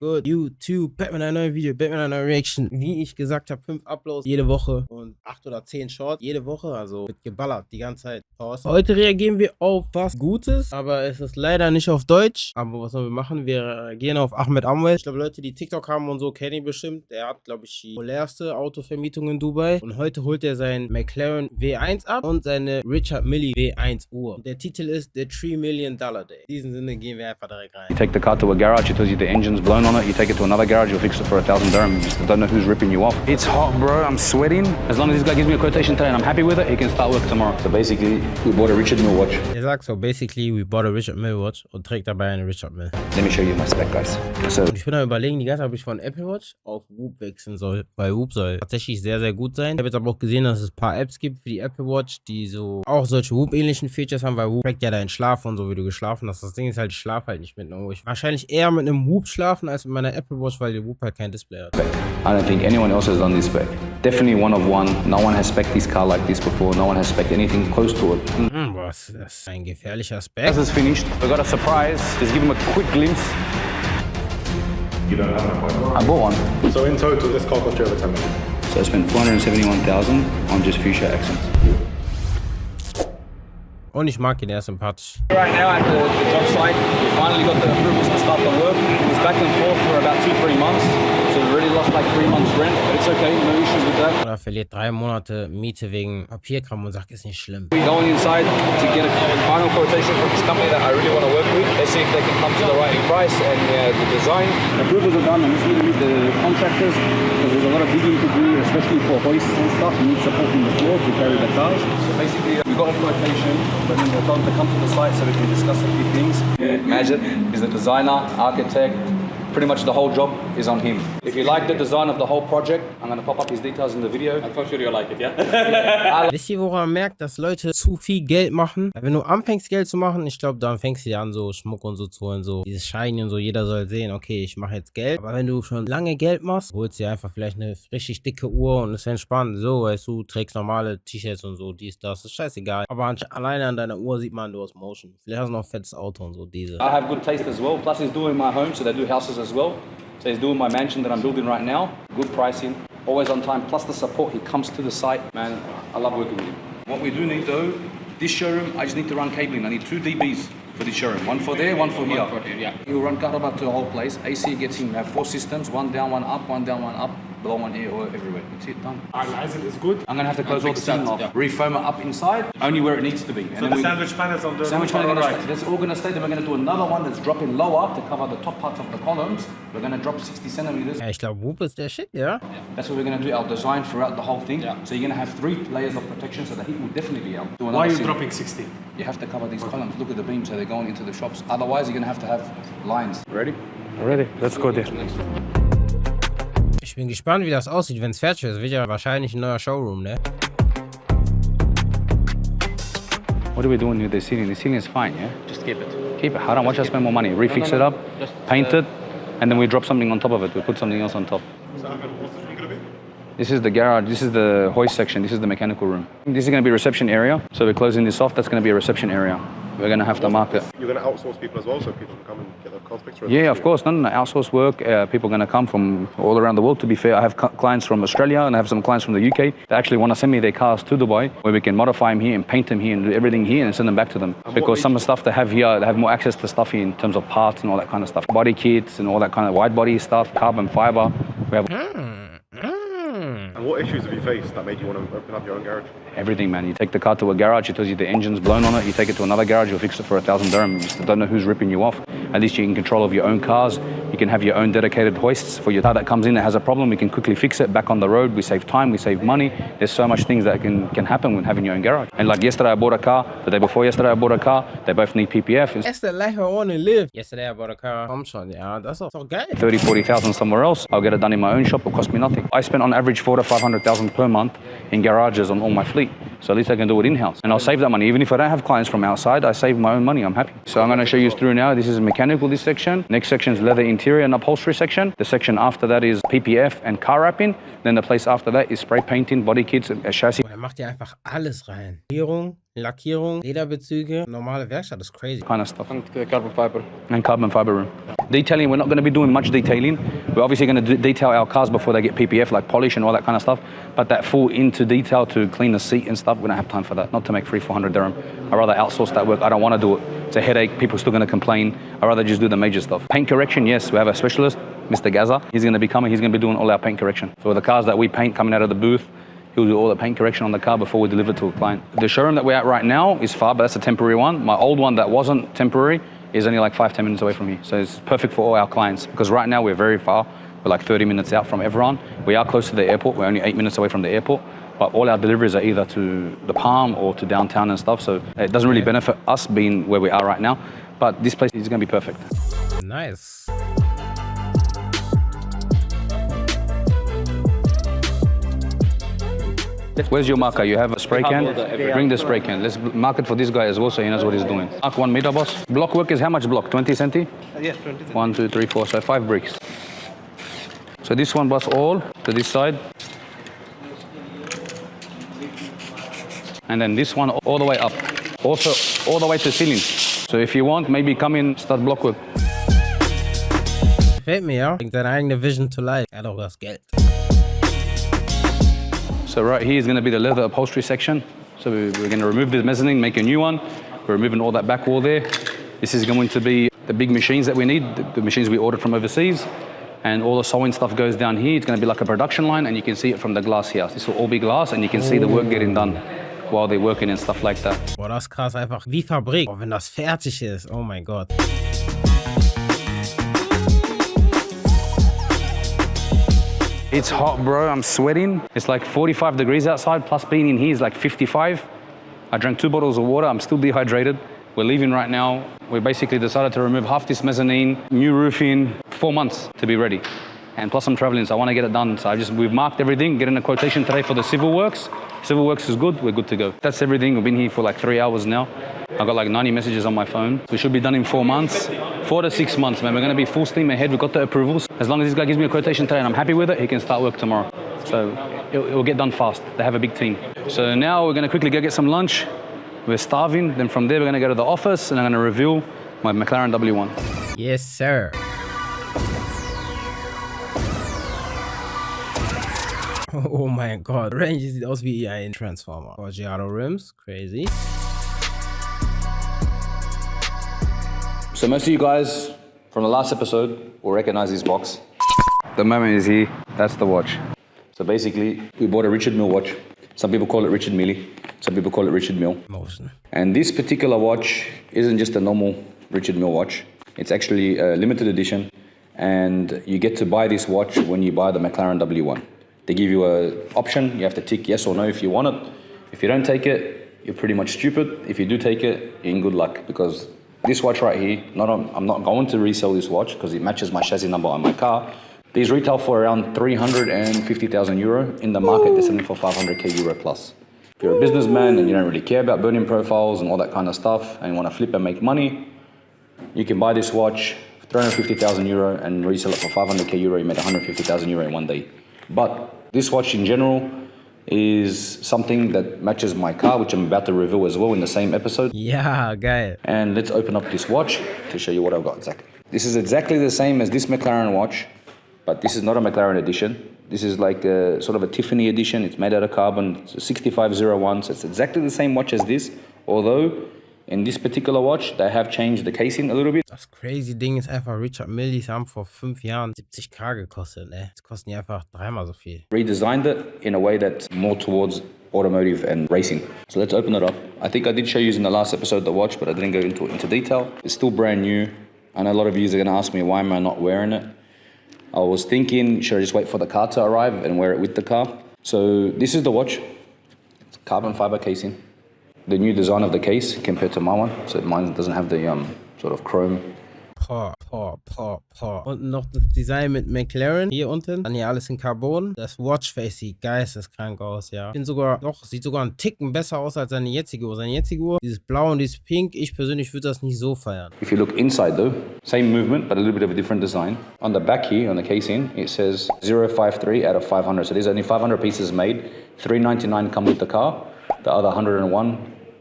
Good, YouTube, back mit einem neuen Video, back mit einer neuen Reaction. Wie ich gesagt habe, 5 Uploads jede Woche und 8 oder 10 Shorts jede Woche, also wird geballert die ganze Zeit. Heute reagieren wir auf was Gutes, aber es ist leider nicht auf Deutsch. Aber was sollen wir machen? Wir reagieren auf Ahmed Amwell. Ich glaube, Leute, die TikTok haben und so, kennen ihn bestimmt. Der hat, glaube ich, die populärste Autovermietung in Dubai. Und heute holt er seinen McLaren W1 ab und seine Mille W1-Uhr. Und der Titel ist The $3 Million Day. In diesem Sinne gehen wir einfach direkt rein. You take the car to a garage, it tells you the engine's blown on it, you take it to another garage, you'll fix it for 1,000 dirham. You just don't know who's ripping you off. It's hot, bro, I'm sweating. As long as this guy gives me a quotation today and I'm happy with it, he can start work tomorrow. So basically, we bought a Richard Mille watch. Er sagt so, basically, we bought a Richard Mille watch und trägt dabei eine Richard Mille. Let me show you my spec, guys. So, Und ich bin am überlegen, die ganze Zeit, ob ich von Apple Watch auf Whoop wechseln soll, weil Whoop soll tatsächlich sehr, sehr gut sein. Ich habe jetzt aber auch gesehen, dass es ein paar Apps gibt für die Apple Watch, die so auch solche Whoop-ähnlichen Features haben, weil Whoop trackt ja deinen Schlaf und so, wie du geschlafen hast. Das Ding ist halt, ich schlafe halt nicht mit einem. Ich wahrscheinlich eher mit einem Whoop schlafen als mit meiner Apple Watch, weil die Whoop halt kein Display hat. I don't think anyone else has done this spec. Definitely one of one. No one has spec this car like this before. No one has spec anything close to it. Was? Das ist ein gefährlicher Spec. This is finished. We got a surprise. Just give him a quick glimpse. You don't have an appointment? I bought one. So in total, this car cost you over 10 million. So I spent 471,000 on just future accents. Und ich mag ihn, er ist sympathisch. Right now at the job site, we finally got the approvals to start the work. It was back and forth for about 2-3 months. So we already lost like 3 months rent, but it's okay, no issues with that. Oder verliert 3 Monate Miete wegen Papierkram und sagt, ist nicht schlimm. We're going inside to get a final quotation from this company that I really want to work with. Let's see if they can come to the right price and the design. Approvals are done. I'm just going to meet the contractors because there's a lot of digging to do, especially for hoists and stuff. We need support in the floor to carry the cars. So basically, we got a quotation, but then we're told to come to the site so we can discuss a few things. Majid is the designer, architect. Pretty much the whole job is on him. If you like the design of the whole project, I'm going to pop up his details in the video. I'm sure you'll like it, yeah? Wisst ihr, woran man merkt, dass Leute zu viel Geld machen? Wenn du anfängst, Geld zu machen, ich glaube, dann fängst du dir an, so Schmuck und so zu holen, so dieses Shiny und so, jeder soll sehen, okay, ich mache jetzt Geld. Aber wenn du schon lange Geld machst, holst dir einfach vielleicht eine richtig dicke Uhr und ist entspannt. So, weißt du, trägst normale T-Shirts und so, dies, das, ist scheißegal. Aber alleine an deiner Uhr sieht man, du hast Motion. Vielleicht hast du noch ein fettes Auto und so, diese. I have good taste as well. Plus he's doing my home, so they do houses as well. So he's doing my mansion that I'm building right now. Good pricing, always on time, plus the support. He comes to the site. Man, I love working with him. What we do need though, this showroom, I just need to run cabling. I need 2 DBs for this showroom. One for there, one for here. Yeah. He'll run Kahraba to the whole place. AC gets him, have 4 systems, 1 down, 1 up, 1 down, 1 up. Blow one air or everywhere. That's it, done. License is good. I'm gonna have to close all the seating off. Yeah. Refoam it up inside, only where it needs to be. And So the sandwich panels on the sandwich roof panel are right. That's all going to stay. Then we're going to do another one that's dropping lower to cover the top parts of the columns. We're going to drop 60 centimeters. Ja, ich glaube, Whoop ist der Shit, ja? That's what we're going to do. Our design throughout the whole thing. So you're going to have 3 layers of protection, so the heat will definitely be out. Do Why another are you ceiling. dropping 60? You have to cover these columns. Look at the beams, so they're going into the shops. Otherwise, you're going to have lines. Ready? Ready? Let's go there. Ich bin gespannt, wie das aussieht, wenn es fertig ist. Wird ja wahrscheinlich ein neuer Showroom, ne? What are we doing with the ceiling? The ceiling is fine, yeah? Just keep it. Keep it. Haram, watch us spend more money. Refix it up, Just, paint it, and then we drop something on top of it. We put something else on top. So Ahmed, what's the going to be? This is the garage, this is the hoist section, this is the mechanical room. This is going to be a reception area. So we're closing this off, that's going to be a reception area. We're going to have to mark it. You're going to outsource people as well, so people can come and get their cars fixed? Yeah, of course. No. Outsource work. People are going to come from all around the world. To be fair, I have clients from Australia and I have some clients from the UK. They actually want to send me their cars to Dubai, where we can modify them here and paint them here and do everything here and send them back to them. Because some of the stuff they have here, they have more access to stuff here in terms of parts and all that kind of stuff. Body kits and all that kind of wide body stuff, carbon fiber. We have And what issues have you faced that made you want to open up your own garage? everything, man. You take the car to a garage, it tells you the engine's blown on it. You take it to another garage, you'll fix it for 1,000 dirham. You just don't know who's ripping you off. At least you're in control of your own cars. You can have your own dedicated hoists for your car that comes in that has a problem. We can quickly fix it back on the road. We save time, we save money. There's so much things that can happen when having your own garage. And like yesterday I bought a car, the day before yesterday I bought a car. They both need PPF. That's the life I want to live. Yesterday I bought a car. Komm schon, ja, das ist doch geil. 30,000-40,000 somewhere else. I'll get it done in my own shop. It'll cost me nothing. I spend on average 400,000 to 500,000 per month in garages on all my fleet. So at least I can do it in-house. And I'll save that money. Even if I don't have clients from outside, I save my own money. I'm happy. So I'm going to show you through now. This is mechanical, this section. Next section is leather interior and upholstery section. The section after that is PPF and car wrapping. Then the place after that is spray painting, body kits, a chassis. Er macht ja einfach alles rein. Lackierung, Lederbezüge, normale Werkstatt ist crazy. Kind of stuff. And carbon fiber. And carbon fiber room. Detailing, we're not going to be doing much detailing. We're obviously going to detail our cars before they get PPF, like polish and all that kind of stuff. But that full into detail to clean the seat and stuff, we don't have time for that. Not to make 300-400 dirham. I'd rather outsource that work. I don't want to do it. It's a headache. People are still going to complain. I'd rather just do the major stuff. Paint correction, yes, we have a specialist, Mr. Gaza. He's going to be coming. He's going to be doing all our paint correction. For the cars that we paint coming out of the booth, he'll do all the paint correction on the car before we deliver to a client. The showroom that we're at right now is far, but that's a temporary one. My old one that wasn't temporary is only like 5-10 minutes away from here. So it's perfect for all our clients because right now we're very far. We're like 30 minutes out from everyone. We are close to the airport. We're only 8 minutes away from the airport. But all our deliveries are either to the Palm or to downtown and stuff. So it doesn't really benefit us being where we are right now. But this place is going to be perfect. Nice. Where's your marker? You have a spray can? Bring the spray can. Let's mark it for this guy as well so he knows what he's doing. Mark 1 meter, boss. Block work is how much block? 20 centi? Yes, 20 centi. 1, 2, 3, 4, so 5 bricks. So this one, boss, all to this side. And then this one all the way up. Also all the way to ceiling. So if you want, maybe come in, start block work. Gefällt mir, ja. Bringt seine eigene Vision to life. Er hat auch das Geld. So right here is going to be the leather upholstery section. So we're going to remove the mezzanine, make a new one. We're removing all that back wall there. This is going to be the big machines that we need, the machines we ordered from overseas. And all the sewing stuff goes down here. It's going to be like a production line and you can see it from the glass here. This will all be glass and you can see the work getting done while they're working and stuff like that. Boah, das ist krass, einfach wie Fabrik. Boah, wenn das fertig ist, oh mein Gott. It's hot, bro. I'm sweating. It's like 45 degrees outside, plus being in here is like 55. I drank 2 bottles of water. I'm still dehydrated. We're leaving right now. We basically decided to remove half this mezzanine, new roofing, 4 months to be ready. And plus I'm traveling, so I want to get it done. So we've marked everything, getting a quotation today for the civil works. Civil works is good, we're good to go. That's everything. We've been here for like 3 hours now. I got like 90 messages on my phone. We should be done in 4 months. 4 to 6 months, man. We're going to be full steam ahead. We've got the approvals. As long as this guy gives me a quotation today and I'm happy with it, he can start work tomorrow. So it will get done fast. They have a big team. So now we're going to quickly go get some lunch. We're starving. Then from there, we're going to go to the office and I'm going to reveal my McLaren W1. Yes, sir. Oh mein Gott. Range sieht aus wie ein Transformer. Giotto Rims, crazy. So most of you guys from the last episode will recognize this box. The moment is here. That's the watch. So basically, we bought a Richard Mille watch. Some people call it Richard Mille. Some people call it Richard Mille. Motion. And this particular watch isn't just a normal Richard Mille watch. It's actually a limited edition. And you get to buy this watch when you buy the McLaren W1. They give you an option. You have to tick yes or no if you want it. If you don't take it, you're pretty much stupid. If you do take it, you're in good luck because this watch right here, I'm not going to resell this watch because it matches my chassis number on my car. These retail for around 350,000 euro. In the market, they're selling for 500k euro plus. If you're a businessman and you don't really care about burning profiles and all that kind of stuff and you want to flip and make money, you can buy this watch for 350,000 euro and resell it for 500k euro. You made 150,000 euro in 1 day. But this watch in general is something that matches my car, which I'm about to reveal as well in the same episode. Ja, geil. And let's open up this watch to show you what I've got exactly. This is exactly the same as this McLaren watch, but this is not a McLaren edition. This is like a sort of a Tiffany edition. It's made out of carbon. It's a 6501, so it's exactly the same watch as this, although in this particular watch, they have changed the casing a little bit. Das crazy Ding ist einfach, Richard Mille, die haben vor 5 Jahren 70k gekostet, ne? Jetzt kosten die einfach 3-mal so viel. Redesigned it in a way that's more towards automotive and racing. So let's open it up. I think I did show you in the last episode the watch, but I didn't go into detail. It's still brand new. I know a lot of you are going to ask me, why am I not wearing it? I was thinking, should I just wait for the car to arrive and wear it with the car? So this is the watch. It's carbon fiber casing. The new design of the case compared to my one. So mine doesn't have the sort of chrome Unten noch das Design mit McLaren, hier unten. Dann hier alles in Carbon. Das Watchface sieht geisteskrank aus, ja. Sieht sogar einen Ticken besser aus als seine jetzige Uhr. Seine jetzige Uhr, dieses Blau und dieses Pink, ich persönlich würde das nicht so feiern. If you look inside though, same movement, but a little bit of a different design. On the back here, on the casing, it says 053 out of 500. So there's only 500 pieces made. 399 come with the car. The other 101,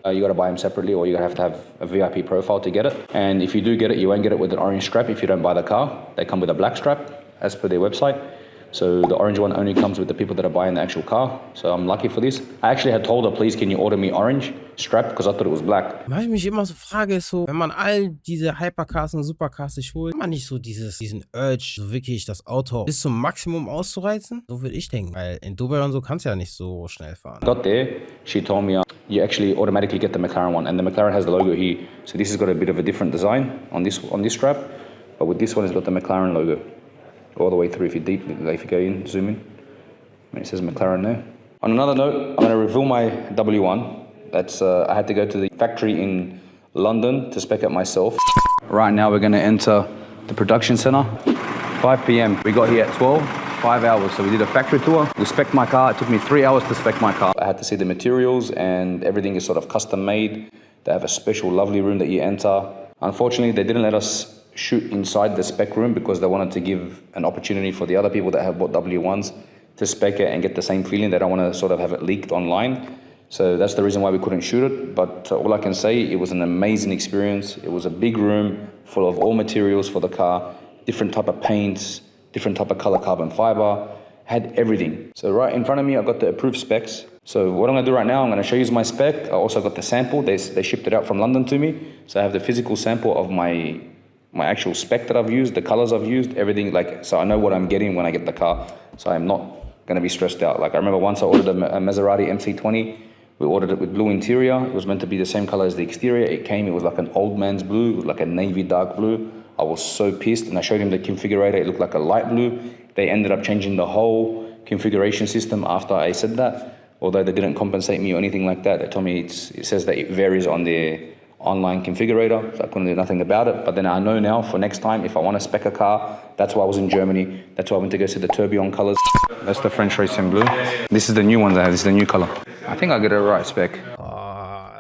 you got to buy them separately, or you have to have a VIP profile to get it. And if you do get it, you won't get it with an orange strap if you don't buy the car. They come with a black strap, as per their website. So the orange one only comes with the people that are buying the actual car. So I'm lucky for this. I actually had told her, please, can you order me orange strap? Because I thought it was black. Was ich mich immer so frage, ist so, wenn man all diese Hypercars und Supercars sich holt, kann man nicht so diesen Urge, so wirklich das Auto bis zum Maximum auszureizen? So würde ich denken. Weil in Dubai und so kannst du ja nicht so schnell fahren. Got there, she told me you actually automatically get the McLaren one. And the McLaren has the logo here. So this has got a bit of a different design on this strap. But with this one, it's got the McLaren logo. All the way through, if you go in, zoom in, and it says McLaren there. On another note, I'm going to reveal my W1. That's I had to go to the factory in London to spec it myself. Right now we're going to enter the production center. 5 p.m. We got here at 12, 5 hours. So we did a factory tour. We spec'd my car. It took me 3 hours to spec my car. I had to see the materials, and everything is sort of custom made. They have a special lovely room that you enter. Unfortunately, they didn't let us shoot inside the spec room because they wanted to give an opportunity for the other people that have bought W1s to spec it and get the same feeling. They don't want to sort of have it leaked online. So that's the reason why we couldn't shoot it. But all I can say, it was an amazing experience. It was a big room full of all materials for the car, different type of paints, different type of color carbon fiber, had everything. So right in front of me, I've got the approved specs. So what I'm gonna do right now, I'm gonna show you my spec. I also got the sample. They shipped it out from London to me. So I have the physical sample of my actual spec that I've used, the colors I've used, everything, like, so I know what I'm getting when I get the car. So I'm not gonna be stressed out. Like, I remember once I ordered a Maserati MC20. We ordered it with blue interior. It was meant to be the same color as the exterior. It came, it was like an old man's blue, it was like a navy dark blue. I was so pissed, and I showed him the configurator. It looked like a light blue. They ended up changing the whole configuration system after I said that. Although they didn't compensate me or anything like that. They told me it says that it varies on their online configurator, so I couldn't do nothing about it. But then I know now for next time, if I want to spec a car, that's why I was in Germany. That's why I went to go see the Tourbillon colors. That's the French Racing Blue. This is the new one I have. This is the new color. I think I get a right spec.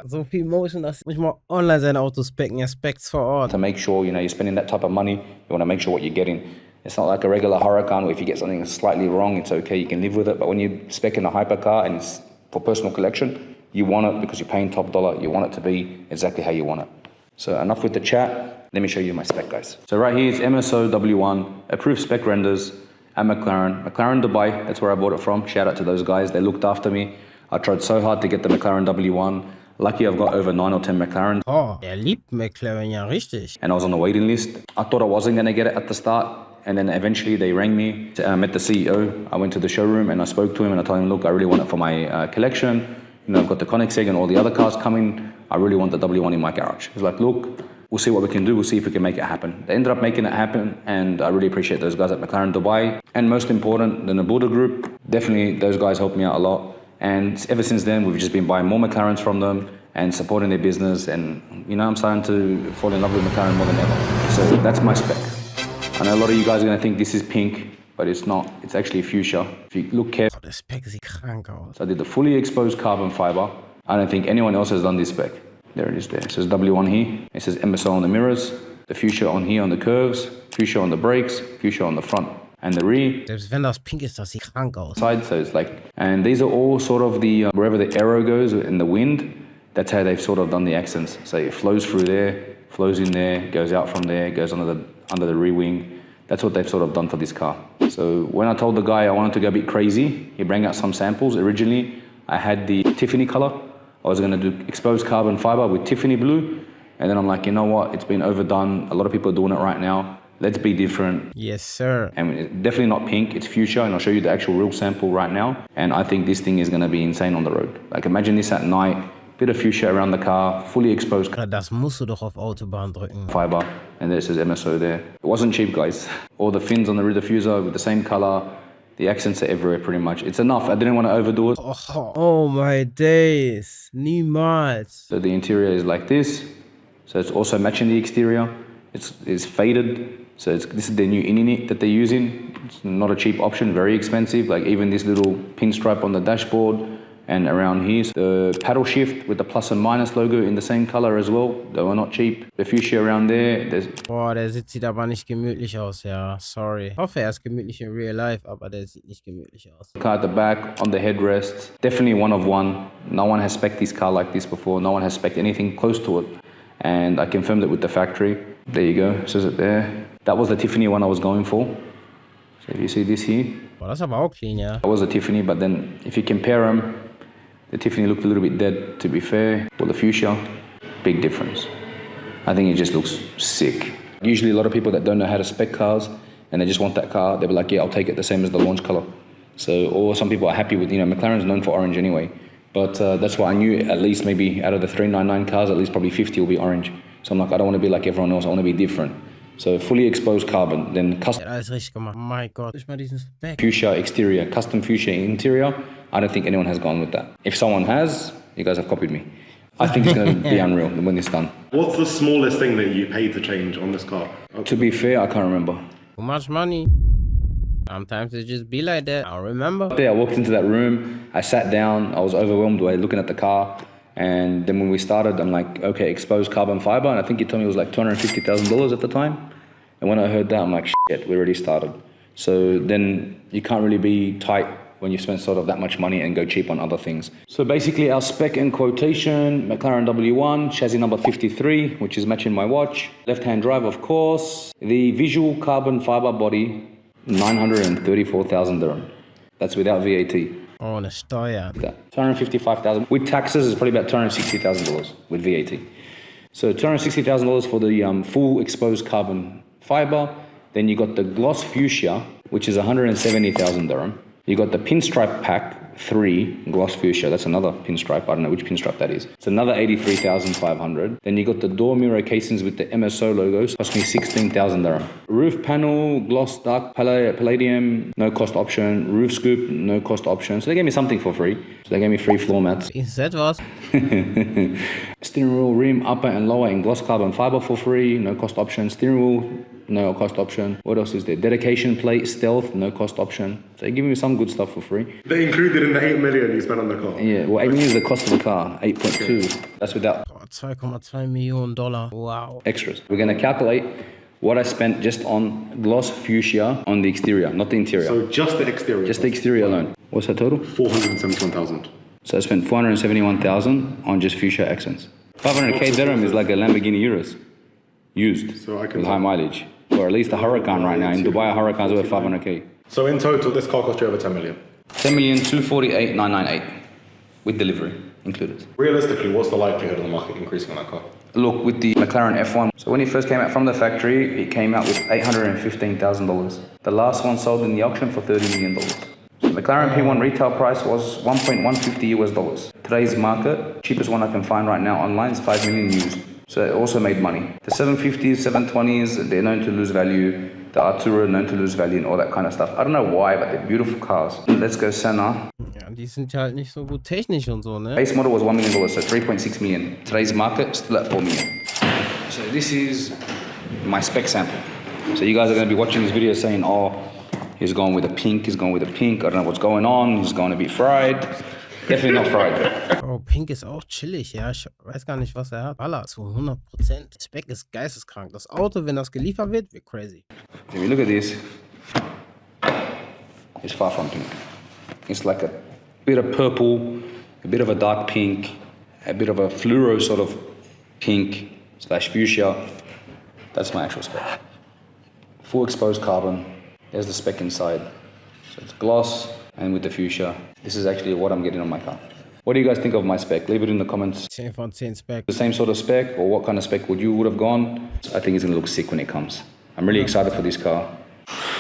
So viel Motion, dass muss mal online seine Autos specken, Specs vor Ort. To make sure, you're spending that type of money, you want to make sure what you're getting. It's not like a regular Huracan where if you get something slightly wrong, it's okay, you can live with it. But when you're specking a hypercar and it's for personal collection, you want it because you're paying top dollar. You want it to be exactly how you want it. So enough with the chat. Let me show you my spec, guys. So right here is MSO W1, approved spec renders at McLaren. McLaren Dubai, that's where I bought it from. Shout out to those guys. They looked after me. I tried so hard to get the McLaren W1. Lucky I've got over 9 or 10 McLarens. Oh, liebt McLaren ja richtig. And I was on the waiting list. I thought I wasn't going to get it at the start. And then eventually they rang me. I met the CEO. I went to the showroom and I spoke to him and I told him, look, I really want it for my collection. I've got the Koenigsegg and all the other cars coming. I really want the W1 in my garage. He's like, look, we'll see what we can do. We'll see if we can make it happen. They ended up making it happen, and I really appreciate those guys at McLaren Dubai. And most important, the Nabuda Group. Definitely, those guys helped me out a lot. And ever since then, we've just been buying more McLarens from them and supporting their business. And, I'm starting to fall in love with McLaren more than ever. So that's my spec. I know a lot of you guys are going to think this is pink, but it's not. It's actually fuchsia. If you look carefully. Oh, der Spec sieht krank aus. So I did the fully exposed carbon fiber. I don't think anyone else has done this spec. There it is there. It says W1 here. It says MSO on the mirrors. The fuchsia on here on the curves. Fuchsia on the brakes. Fuchsia on the front. And the rear. Selbst wenn das pink ist, das sieht krank aus. Side, so it's like, and these are all sort of the, wherever the arrow goes in the wind, that's how they've sort of done the accents. So it flows through there, flows in there, goes out from there, goes under the rear wing. That's what they've sort of done for this car. So when I told the guy I wanted to go a bit crazy, he brought out some samples. Originally, I had the Tiffany color. I was going to do exposed carbon fiber with Tiffany blue. And then I'm like, you know what? It's been overdone. A lot of people are doing it right now. Let's be different. Yes, sir. And it's definitely not pink. It's fuchsia. And I'll show you the actual real sample right now. And I think this thing is going to be insane on the road. Like, imagine this at night. Bit of fuchsia around the car, fully exposed. Das musst du doch auf Autobahn drücken. Fiber, and there it says MSO there. It wasn't cheap, guys. All the fins on the rear diffuser with the same color. The accents are everywhere pretty much. It's enough. I didn't want to overdo it. Oh my days. Niemals. So the interior is like this. So it's also matching the exterior. It's faded. So this is their new innie that they're using. It's not a cheap option, very expensive. Like even this little pinstripe on the dashboard and around here. The paddle shift with the plus and minus logo in the same color as well. They were not cheap. The fuchsia around there. Boah, der Sitz sieht aber nicht gemütlich aus, ja. Sorry. Ich hoffe, er ist gemütlich in real life, aber der sieht nicht gemütlich aus. Car at the back, on the headrest. Definitely one of one. No one has spec'd this car like this before. No one has spec'd anything close to it. And I confirmed it with the factory. There you go, says it there. That was the Tiffany one I was going for. So if you see this here. Boah, das ist aber auch clean, ja. That was a Tiffany, but then if you compare them, the Tiffany looked a little bit dead, to be fair. For the fuchsia, big difference. I think it just looks sick. Usually a lot of people that don't know how to spec cars and they just want that car, they'll be like, yeah, I'll take it the same as the launch color. So, or some people are happy with, McLaren's known for orange anyway. But that's why I knew at least maybe out of the 399 cars, at least probably 50 will be orange. So I'm like, I don't want to be like everyone else, I want to be different. So fully exposed carbon, then custom. Ja, alles richtig gemacht. Oh mein Gott, ich mal diesen Speck. Fuchsia exterior, custom fuchsia interior. I don't think anyone has gone with that. If someone has, you guys have copied me. I think it's going to be unreal when it's done. What's the smallest thing that you paid to change on this car? To be fair, I can't remember. Too much money. Sometimes it just be like that. I don't remember. Yeah, I walked into that room, I sat down, I was overwhelmed by looking at the car. And then when we started, I'm like, okay, exposed carbon fiber. And I think you told me it was like $250,000 at the time. And when I heard that, I'm like, shit, we already started. So then you can't really be tight when you spend sort of that much money and go cheap on other things. So basically our spec and quotation, McLaren W1, chassis number 53, which is matching my watch. Left-hand drive, of course. The visual carbon fiber body, 934,000 dirham. That's without VAT. Ohne Steuer. 255,000. With taxes, it's probably about $260,000 with VAT. So $260,000 for the full exposed carbon fiber. Then you got the gloss fuchsia, which is 170,000 dirham. You got the pinstripe pack 3 gloss fuchsia. That's another pinstripe. I don't know which pinstripe that is. It's another 83,500. Then you got the door mirror casings with the MSO logos. Cost me 16,000 dirham. Roof panel, gloss dark palladium, no cost option. Roof scoop, no cost option. So they gave me something for free. So they gave me free floor mats. Is that was? Steering wheel rim upper and lower in gloss carbon fiber for free. No cost option. Steering wheel, no cost option. What else is there? Dedication plate, stealth, no cost option. So they give me some good stuff for free. They included in the 8 million you spent on the car? Yeah, well 8 million is the cost of the car, 8.2. That's without 2,2 Millionen Dollar. Wow. extras. We're going to calculate what I spent just on gloss fuchsia on the exterior, not the interior. So just the exterior? Just the exterior alone. What's that total? 471,000. So I spent 471,000 on just fuchsia accents. 500k dirham is like a Lamborghini Urus, used So I can with high mileage. Or at least a Huracan right now. In Dubai, a Huracan's worth 500k. So in total, this car cost you over 10 million? 10,248,998 with delivery included. Realistically, what's the likelihood of the market increasing on that car? Look, with the McLaren F1, so when it first came out from the factory, it came out with $815,000. The last one sold in the auction for $30 million. So McLaren P1 retail price was 1.150 US dollars. Today's market, cheapest one I can find right now online is 5 million used. So it also made money. The 750s, 720s, they're known to lose value. The Artura known to lose value and all that kind of stuff. I don't know why, but they're beautiful cars. Let's go Senna. Ja, die sind halt nicht so gut technisch und so, ne? Base model was $1 million, so 3.6 million. Today's market, still at 4 million. So this is my spec sample. So you guys are going to be watching this video saying, oh, he's going with a pink, he's going with a pink, I don't know what's going on, he's going to be fried. Definitely not fried. Oh, Pink ist auch chillig, ja. Ich weiß gar nicht, was er hat. Baller zu 100%. Spec ist geisteskrank. Das Auto, wenn das geliefert wird, wird crazy. If you look at this, it's far from pink. It's like a bit of purple, a bit of a dark pink, a bit of a fluoro sort of pink / fuchsia. That's my actual spec. Full exposed carbon. There's the spec inside. So it's gloss and with the fuchsia. This is actually what I'm getting on my car. What do you guys think of my spec? Leave it in the comments. 10 von 10 Spec. The same sort of spec, or what kind of spec would have gone? I think it's gonna look sick when it comes. I'm really excited for this car.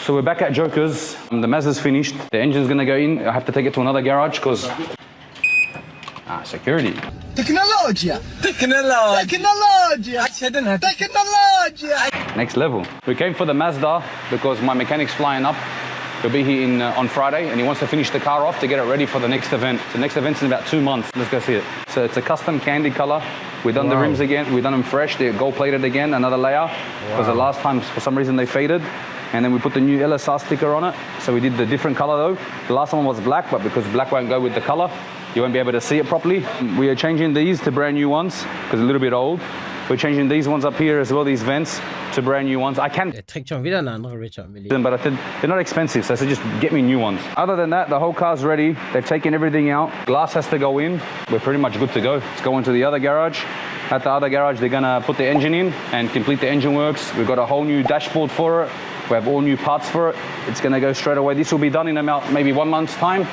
So we're back at Joker's. The Mazda's finished. The engine's gonna go in. I have to take it to another garage because security. Tecnologia! Tecnologia! Tecnologia! Next level. We came for the Mazda because my mechanic's flying up. He'll be here on Friday and he wants to finish the car off to get it ready for the next event. The next event's in about 2 months. Let's go see it. So it's a custom candy color. We done the rims again. We done them fresh. They're gold plated again, another layer. Because the last time, for some reason, they faded. And then we put the new LSR sticker on it. So we did the different color though. The last one was black, but because black won't go with the color, you won't be able to see it properly. We are changing these to brand new ones because a little bit old. We're changing these ones up here as well, these vents, to brand new ones. I can, Der trägt schon wieder eine andere Richard Mille. but I said they're not expensive, so I said just get me new ones. Other than that, the whole car's ready. They've taken everything out. Glass has to go in. We're pretty much good to go. Let's go into the other garage. At the other garage, they're gonna put the engine in and complete the engine works. We've got a whole new dashboard for it. We have all new parts for it. It's gonna go straight away. This will be done in about maybe 1 month's time.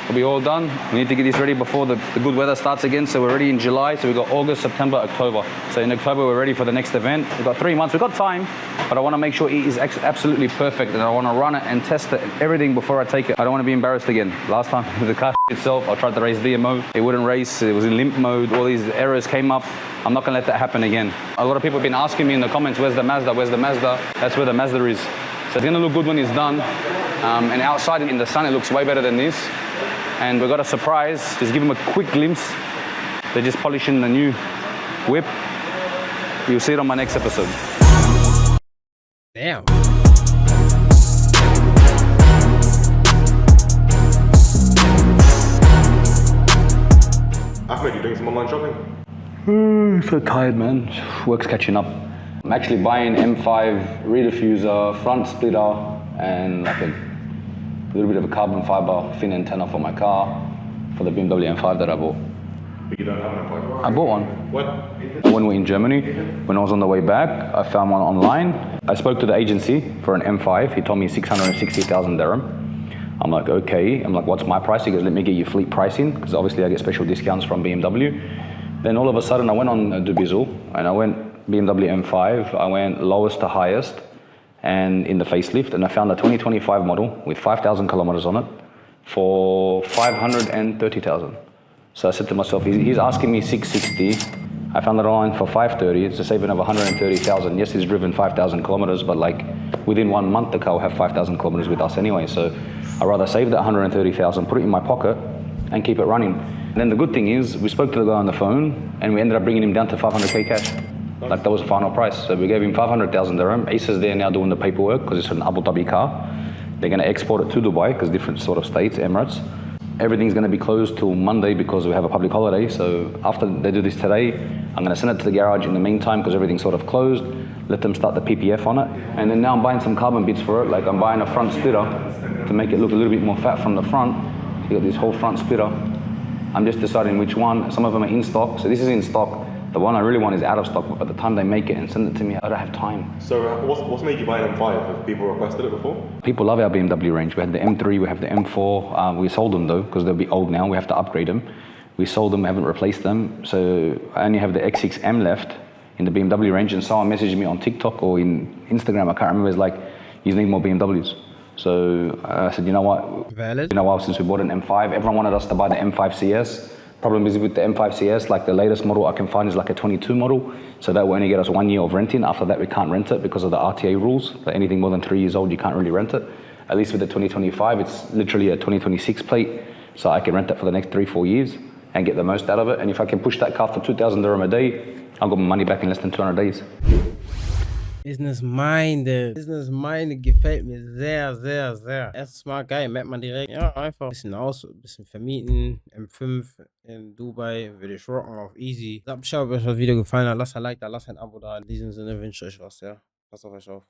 It'll be all done. We need to get this ready before the good weather starts again. So we're ready in July. So we've got August, September, October. So in October, we're ready for the next event. We've got 3 months. We've got time, but I want to make sure it is absolutely perfect. And I want to run it and test it and everything before I take it. I don't want to be embarrassed again. Last time with the car itself, I tried to race DMO. It wouldn't race. It was in limp mode. All these errors came up. I'm not going to let that happen again. A lot of people have been asking me in the comments, where's the Mazda? Where's the Mazda? That's where the Mazda is. So it's going to look good when it's done. And outside in the sun, it looks way better than this. And we've got a surprise. Just give them a quick glimpse. They're just polishing the new whip. You'll see it on my next episode. Damn. Ahmed, you doing some online shopping? So tired, man. Work's catching up. I'm actually buying M5 rear diffuser, front splitter, and like a little bit of a carbon fiber fin antenna for my car for the BMW M5 that I bought. But you don't have an M5? I bought one. What? When we were in Germany, when I was on the way back, I found one online. I spoke to the agency for an M5. He told me 660,000 dirham. I'm like, okay. I'm like, what's my price? He goes, let me get you fleet pricing, because obviously I get special discounts from BMW. Then all of a sudden I went on Dubizzle and I went BMW M5. I went lowest to highest and in the facelift, and I found a 2025 model with 5,000 kilometers on it for 530,000. So I said to myself, he's asking me 660. I found it online for 530. It's a saving of 130,000. Yes, he's driven 5,000 kilometers, but like within 1 month, the car will have 5,000 kilometers with us anyway. So I'd rather save that 130,000, put it in my pocket, and keep it running. And then the good thing is, we spoke to the guy on the phone, and we ended up bringing him down to 500k cash. Like that was the final price. So we gave him 500,000 dirham. Asa's there now doing the paperwork because it's an Abu Dhabi car. They're going to export it to Dubai because different sort of states, Emirates. Everything's going to be closed till Monday because we have a public holiday. So after they do this today, I'm going to send it to the garage in the meantime because everything's sort of closed. Let them start the PPF on it. And then now I'm buying some carbon bits for it. Like I'm buying a front splitter to make it look a little bit more fat from the front. You got this whole front splitter. I'm just deciding which one. Some of them are in stock. So this is in stock. The one I really want is out of stock, but by the time they make it and send it to me, I don't have time. So what's made you buy an M5? Have people requested it before? People love our BMW range. We had the M3, we have the M4. We sold them though, because they'll be old now. We have to upgrade them. We sold them, haven't replaced them. So I only have the X6M left in the BMW range, and someone messaged me on TikTok or in Instagram, I can't remember, it's like, you need more BMWs. So I said, you know what? Valid. Been a while since we bought an M5. Everyone wanted us to buy the M5 CS. Problem is with the M5 CS, like the latest model I can find is like a 22 model. So that will only get us 1 year of renting. After that, we can't rent it because of the RTA rules. Like anything more than 3 years old, you can't really rent it. At least with the 2025, it's literally a 2026 plate. So I can rent it for the next 3-4 years and get the most out of it. And if I can push that car for 2,000 dirham a day, I'll get my money back in less than 200 days. Business-Mind gefällt mir sehr, sehr, sehr. Erstes Mal geil, merkt man direkt. Ja, einfach ein bisschen aus, ein bisschen vermieten. M5 in Dubai würde ich rocken auf easy. Sagt Bescheid, ob euch das Video gefallen hat. Lasst ein Like da, lasst ein Abo da. In diesem Sinne wünsche ich euch was, ja. Passt auf euch auf.